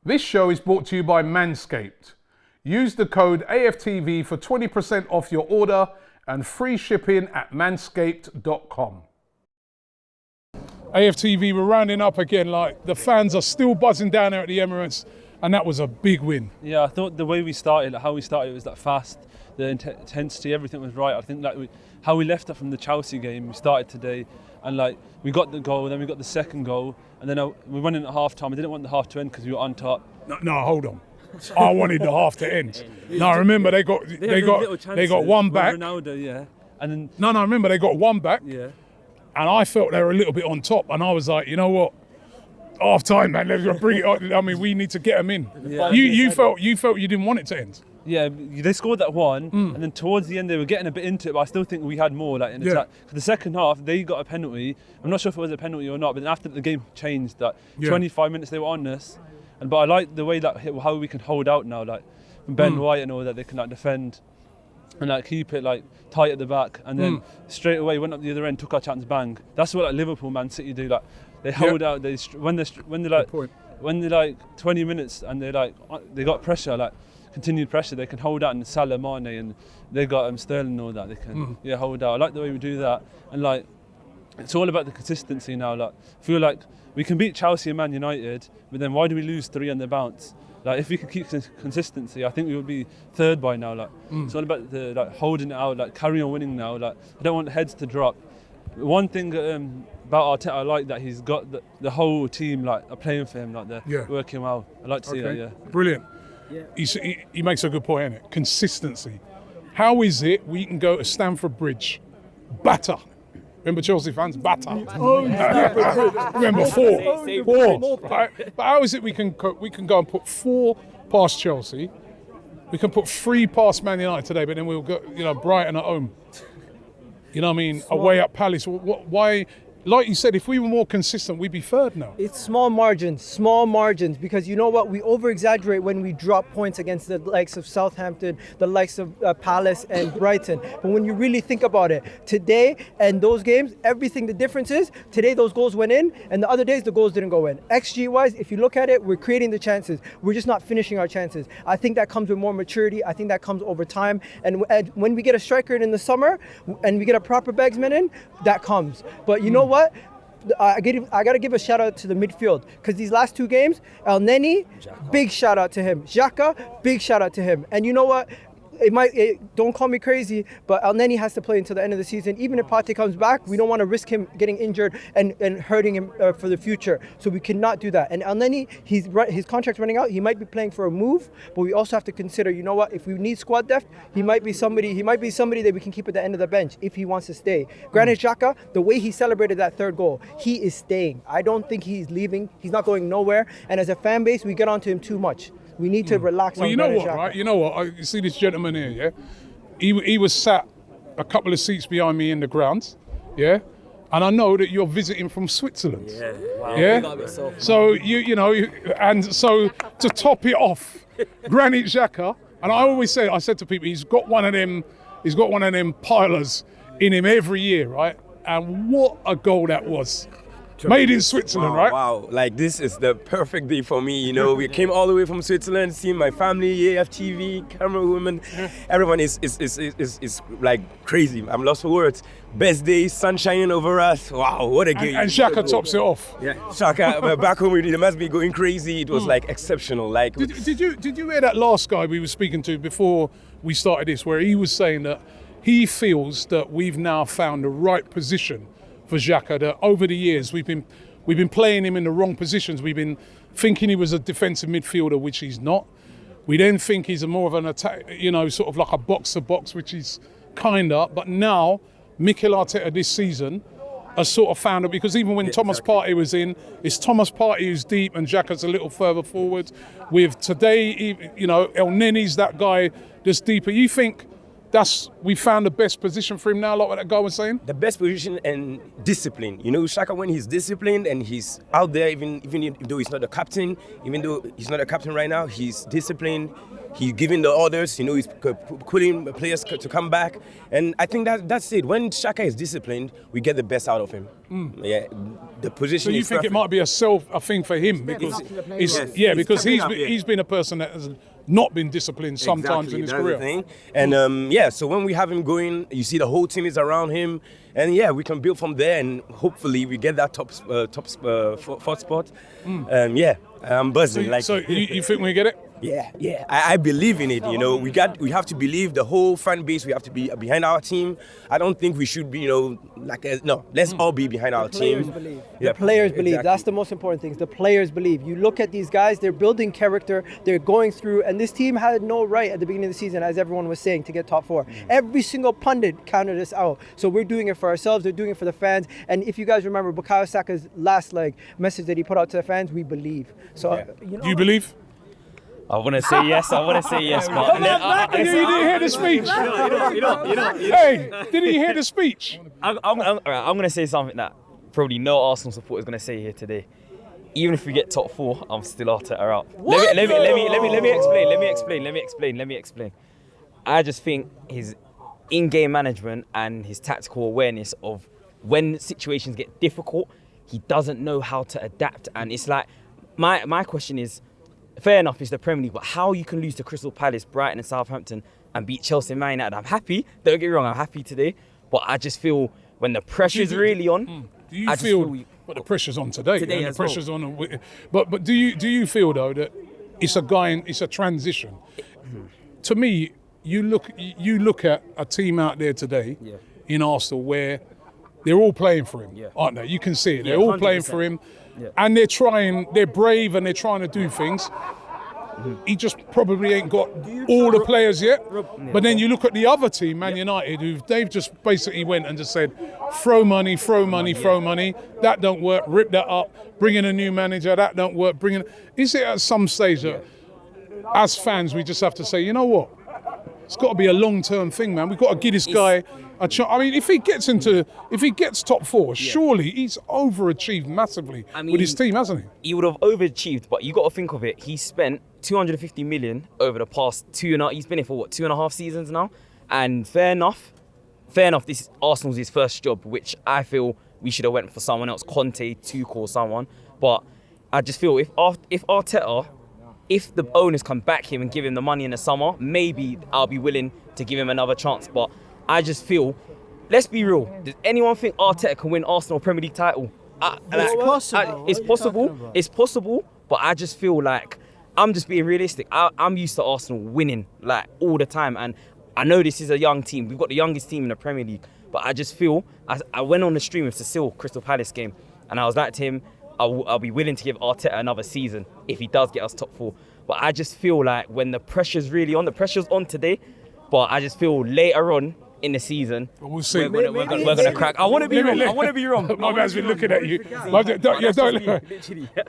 This show is brought to you by Manscaped. Use the code AFTV for 20% off your order and free shipping at manscaped.com. AFTV, we're rounding up again. Like, the fans are still buzzing down there at the Emirates, and that was a big win. Yeah, I thought the way we started, how we started, was that fast, the intensity, everything was right. I think how we left it from the Chelsea game, we started today, and we got the goal, then we got the second goal, and then we went in at half time. I didn't want the half to end because we were on top. No, hold on. I wanted the half to end. No, remember they got one back. Ronaldo, yeah, and then no, remember they got one back. Yeah, and I felt they were a little bit on top, and I was like, you know what, half time, man, let's bring it on. I mean, we need to get them in. Yeah. You felt you didn't want it to end. Yeah, they scored that one, and then towards the end they were getting a bit into it, but I still think we had more in attack. For the second half, they got a penalty. I'm not sure if it was a penalty or not, but then after the game changed, 25 minutes they were on us. But I like the way how we can hold out now, from Ben White and all that, they can defend and keep it tight at the back, and then straight away went up the other end, took our chance, bang. That's what Liverpool, Man City do. They hold out. When they're 20 minutes and they got pressure, continued pressure, they can hold out, and Salah, Mane, and they got Sterling and all that. They can hold out. I like the way we do that, and it's all about the consistency now. I feel like we can beat Chelsea and Man United, but then why do we lose 3 on the bounce? If we could keep consistency, I think we would be third by now. It's all about the holding it out, carry on winning now. I don't want heads to drop. One thing about Arteta, I like that he's got the whole team are playing for him, they're working well. I like to see that. Yeah, brilliant. Yeah. He makes a good point, innit? Consistency. How is it we can go to Stamford Bridge, batter? Remember Chelsea fans, batter. Remember 4, right? But how is it we can go and put 4 past Chelsea? We can put 3 past Man United today, but then we'll go, Brighton at home. You know what I mean? Away at Palace. Why? Like you said, if we were more consistent, we'd be third now. It's small margins, because you know what? We over-exaggerate when we drop points against the likes of Southampton, the likes of Palace and Brighton. But when you really think about it, today and those games, the difference is, today those goals went in, and the other days the goals didn't go in. XG-wise, if you look at it, we're creating the chances. We're just not finishing our chances. I think that comes with more maturity. I think that comes over time. And when we get a striker in the summer, and we get a proper bagsman in, that comes. But you know what? I got to give a shout out to the midfield, because these last 2 games, El Neni, big shout out to him. Xhaka, big shout out to him. And you know what? Don't call me crazy, but El Neni has to play until the end of the season. Even if Partey comes back, we don't want to risk him getting injured and hurting him for the future. So we cannot do that. And El Neni, his contract's running out. He might be playing for a move, but we also have to consider, you know what? If we need squad depth, he might be somebody that we can keep at the end of the bench if he wants to stay. Granit Xhaka, the way he celebrated that 3rd goal, he is staying. I don't think he's leaving. He's not going nowhere. And as a fan base, we get onto him too much. We need to relax on Granit Xhaka. Right? You know what? You see this gentleman here, yeah? He was sat a couple of seats behind me in the grounds, yeah? And I know that you're visiting from Switzerland. Yeah. Wow. Yeah? So, so to top it off, Granit Xhaka, and I said to people, he's got one of them pilers in him every year, right? And what a goal that was. Made in Switzerland, right? Wow, this is the perfect day for me, We came all the way from Switzerland, seeing my family, AFTV, camera women. Everyone is crazy. I'm lost for words. Best day, sun shining over us. Wow, what a game. And Xhaka tops it off. Yeah, Xhaka, back home, they must be going crazy. It was exceptional. Did you hear that last guy we were speaking to before we started this, where he was saying that he feels that we've now found the right position for Xhaka, that over the years we've been playing him in the wrong positions. We've been thinking he was a defensive midfielder, which he's not. We then think he's more of an attack, sort of like a box-to-box, which he's kinda. But now, Mikel Arteta this season has sort of found it, because even when Thomas Partey was in, it's Thomas Partey who's deep and Xhaka's a little further forward. With today, El Neni's that guy that's deeper. You think we found the best position for him now, like what that guy was saying? The best position and discipline. Xhaka, when he's disciplined and he's out there, even though he's not a captain right now, he's disciplined. He's giving the orders. You know, he's putting players to come back, and I think that's it. When Xhaka is disciplined, we get the best out of him. Yeah, the position. So you is think perfect. it might be a thing for him because because he's been a person that has not been disciplined sometimes in his that's career. the thing. And so when we have him going, you see the whole team is around him, and we can build from there, and hopefully we get that top fourth spot. I'm buzzing. So you think we get it? Yeah. I believe in it. You know, we have to believe, the whole fan base. We have to be behind our team. I don't think we should be, let's all be behind our team. The players believe. That's the most important thing. The players believe. You look at these guys, they're building character, they're going through, and this team had no right at the beginning of the season, as everyone was saying, to get top 4. Every single pundit counted us out. So we're doing it for ourselves, they're doing it for the fans. And if you guys remember Bukayo Saka's last message that he put out to the fans, we believe. So You believe? I want to say yes, but... You didn't hear the speech. Hey, didn't you hear the speech? I'm going to say something that probably no Arsenal supporter is going to say here today. Even if we get top 4, I'm still Arteta out. Let me explain. I just think his in-game management and his tactical awareness of when situations get difficult, he doesn't know how to adapt. And it's like, my question is, fair enough, it's the Premier League, but how you can lose to Crystal Palace, Brighton and Southampton and beat Chelsea and Man United? I'm happy, don't get me wrong, I'm happy today, but I just feel when the pressure's really on... Do you feel but the pressure's on today and the pressure's on... But do you feel, though, that it's a transition? To me, you look at a team out there today in Arsenal where they're all playing for him, aren't they? You can see it, they're all 100%. Playing for him. Yeah. And they're brave and they're trying to do things. He just probably ain't got all the players yet. But then you look at the other team, Man United, they've just basically went and just said, throw money. That don't work, rip that up, bring in a new manager, that don't work, Is it at some stage that, as fans, we just have to say, you know what? It's got to be a long-term thing, man. We've got to give this guy a chance. I mean, if he gets top 4, surely he's overachieved massively with his team, hasn't he? He would have overachieved, but you got to think of it. He spent 250 million over the past he's been here for 2.5 seasons now. And fair enough, this Arsenal's his first job, which I feel we should have went for someone else, Conte, Tuchel or someone. But I just feel if Arteta, if the owners come back him and give him the money in the summer, maybe I'll be willing to give him another chance. But I just feel, let's be real, does anyone think Arteta can win Arsenal Premier League title? It's possible, but I just feel like I'm just being realistic. I'm used to Arsenal winning like all the time, and I know this is a young team. We've got the youngest team in the Premier League, but I just feel, I went on the stream with Cecile, Crystal Palace game, and I was like to him, I'll be willing to give Arteta another season if he does get us top 4. But I just feel like when the pressure's really on, the pressure's on today, but I just feel later on in the season, we'll see. We're gonna crack. I want to be wrong. My man's been looking at you. The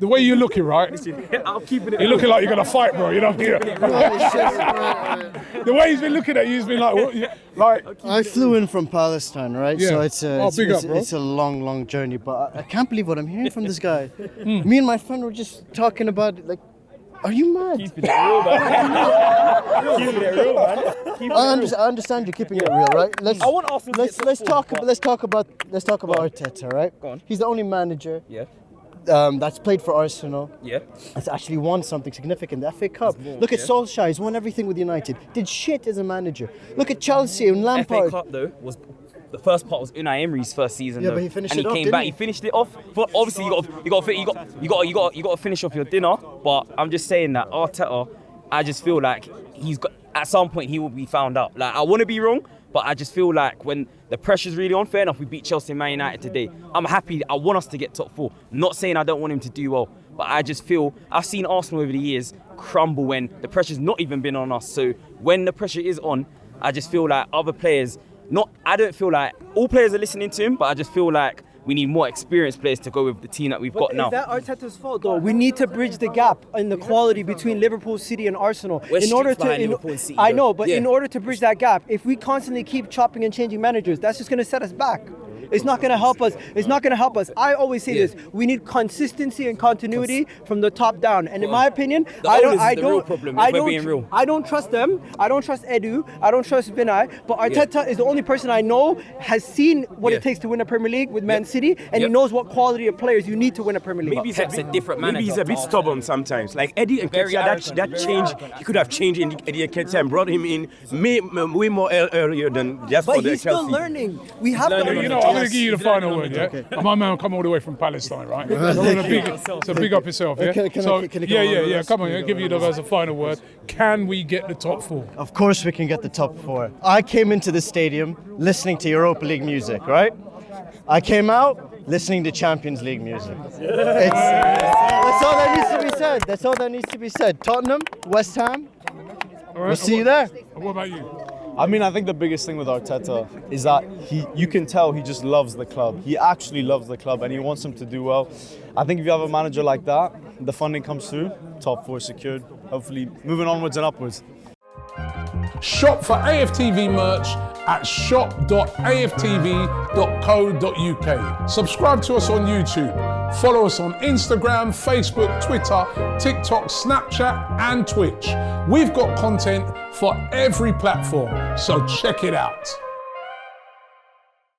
way you're looking, right? I'm keeping it. You're looking like you're gonna fight, bro. You know. The way he's been looking at you, he's been like, what? Like. I flew in from Palestine, right? Yeah. So it's a long journey, but I can't believe what I'm hearing from this guy. Me and my friend were just talking about it, like. Are you mad? Keeping it real, man. I understand you're keeping it real, right? I want Arsenal. Let's talk about Arteta, right? Go on. He's the only manager. Yeah. That's played for Arsenal. Yeah. That's actually won something significant, the FA Cup. Look at Solskjaer, he's won everything with United. Did shit as a manager. Look at Chelsea and Lampard. FA Cup though was. The first part was Unai Emery's first season, yeah, though, but he finished and he came back. He finished it off. But obviously, you got to finish off your dinner. But I'm just saying that Arteta, I just feel like at some point he will be found out. Like I want to be wrong, but I just feel like when the pressure's really on. Fair enough, we beat Chelsea and Man United today. I'm happy. I want us to get top 4. I'm not saying I don't want him to do well, but I just feel I've seen Arsenal over the years crumble when the pressure's not even been on us. So when the pressure is on, I just feel like other players. I don't feel like all players are listening to him, but I just feel like we need more experienced players to go with the team that we've got now. Is that Arteta's fault, though? We need to bridge the gap in the quality between Liverpool, City, and Arsenal. Liverpool and City, I know, but in order to bridge that gap, if we constantly keep chopping and changing managers, that's just going to set us back. It's not going to help us. It's not going to help us. I always say this: we need consistency and continuity from the top down. And in my opinion, I don't trust them. I don't trust Edu. I don't trust Vinay. But Arteta is the only person I know has seen what it takes to win a Premier League with Man City, and he knows what quality of players you need to win a Premier League. Maybe he's a bit stubborn sometimes. Like Eddie Nketiah, that change, he could have changed in Eddie Nketiah and brought him in way more earlier than just for the Chelsea. But he's still learning. We have to. You know, I'm going to give you the final word. Yeah, okay. My man come all the way from Palestine, right? So big up yourself. Yeah. Come on, I'll give you as a final word. Can we get the top 4? Of course we can get the top 4. I came into the stadium listening to Europa League music, right? I came out listening to Champions League music. That's all that needs to be said. That's all that needs to be said. Tottenham, West Ham, we'll see you there. What about you? I mean, I think the biggest thing with Arteta is that you can tell he just loves the club. He actually loves the club and he wants them to do well. I think if you have a manager like that, the funding comes through, top 4 secured, hopefully moving onwards and upwards. Shop for AFTV merch at shop.aftv.co.uk. Subscribe to us on YouTube. Follow us on Instagram, Facebook, Twitter, TikTok, Snapchat and Twitch. We've got content for every platform, so check it out.